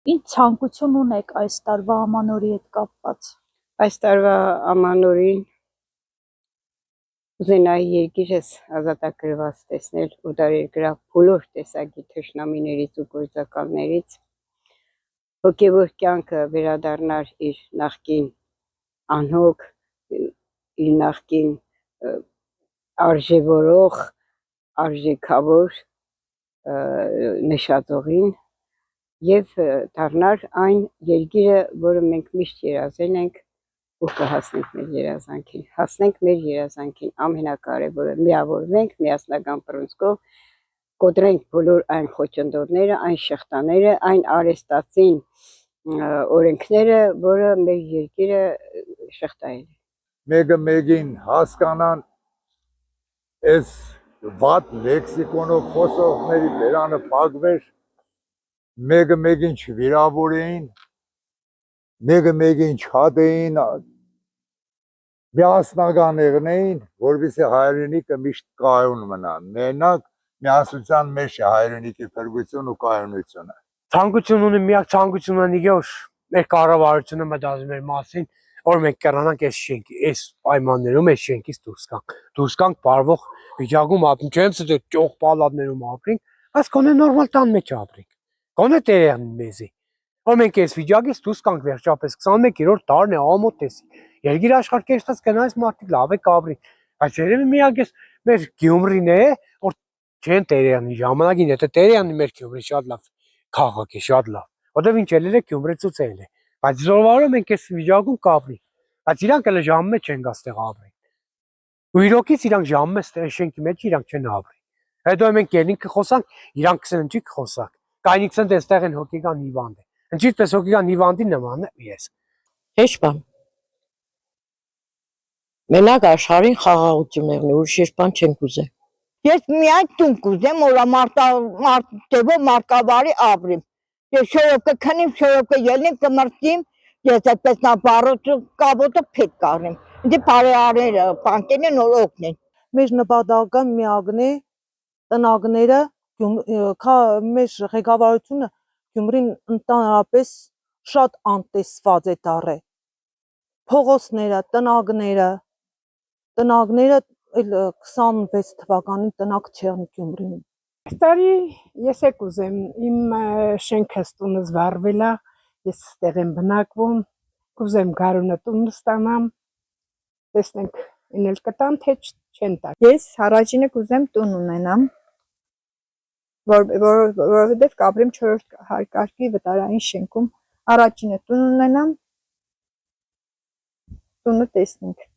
Ինչ ցանկություն ունեք այս տարվա ամանորի հետ կապված։ Այս տարվա ամանորին ուզենայի երկիրս ազատագրված տեսնել օտարերկրյա բոլոր տեսակի թշնամիներից ու գործակալներից, հոգևոր կյանքը վերադառնար իր նախկին անհոգ, իր նախկին արժևորող, արժեքավոր նշածողին եւ դառնար այն երկիրը, որը մենք միշտ երազել ենք ու կհասնենք մեր երազանքին։ Հասնենք մեր երազանքին, ամենակարևորը միավորվենք միասնական բռունցքով, կոտրենք բոլոր այն խոչընդոտները, այն շղթաները, այն արեստածին օրենքները, որը մեր երկիրը շղթայել է։ Մեկը մեկին հասկանան, այս վատ լեքսիկոնով խոսողների բերանը փակվեր, մեկը մեկին չվիրավորեին, մեկը մեկին չհատեին, միասնական եղնեին, որովհետեւ հայրենիքը միշտ կայուն մնա։ Մենակ միասնության մեջ է հայրենիքի փրկություն ու կայունությունը։ Ցանկություն ունի, միակ ցանկությունը նիգեոր մեր կառավարությունը մտածում էր մասին, որ մենք կրանանք այս շենքի, այս պայմաններում այս շենքից դուրս գանք բարվող վիճակում ապրենք, չեմ ասում ճոխ պալատներում ապրենք, բայց գոնե նորմալ տան մեջ ապրենք։ Գոնե տերեն մեզի։ Որ մենք այս վիճակից դուրս գանք վերջապես 21-րդ դարն է ամոթ էսի։ Երկիր աշխարհքերստած գնայս մարդիկ լավ է կապրի, բայց երևի միակ էս մեր Գյումրին է, որ չեն տերյանի ժամանակին, եթե տերյանի մեր Գյումրի շատ լավ քաղաք է, շատ լավ։ Որտեվ ինչ ելել է Գյումրեցուց էլ է։ Բայց զորվարով մենք այս վիճակում կապրի։ Բայց իրանք էլ ժամը մեջ չեն գա ստեղ ապրի։ Ու իրոքից իրանք ժամը մեջ ստեղ շենքի մեջ իրանք չեն ապրի։ Հետո մենք ելին կխոսանք, իրանք կսեն ինչի կխոսանք։ Կայնիքսն այստեղ են հոգեկան հիվանդ է։ Ինչպես հոգեկան հիվանդի նման է ես։ Հեչ բան։ Մենակ աշխարհին խաղաղություն եղնի, ուրիշ ես բան չենք ուզում։ Ես միայն տուն կուզեմ, որ մարկավարի ապրիմ։ Ես շորոկը քնիմ, շորոկը ելնիմ, կմրծիմ, ես այդպես նա բարոց կաբոտը փետ կառնիմ։ Ինձ բարեարները, բանկերն նոր օգնեն։ Մեր նպատակը միակն է տնագները, մեր ղեկավարությունը Գյումրին ընդհանրապես շատ անտեսված է դառել։ Փողոցները, տնագները էլ 26 թվականին տնակ չեղնի Գյումրիում։ Այս տարի ես եք ուզեմ, իմ շենքս տունս վառվել է, ես ստեղ եմ բնակվում, կուզեմ գարունը տունը ստանամ, տեսնենք ինել կտամ, թե չեն տա։ Ես առաջինը կուզեմ տուն ունենամ, որովհետև կապրեմ 4-րդ հարկի վտարային շենքում, առաջինը տուն ունենամ, տունը տեսնենք։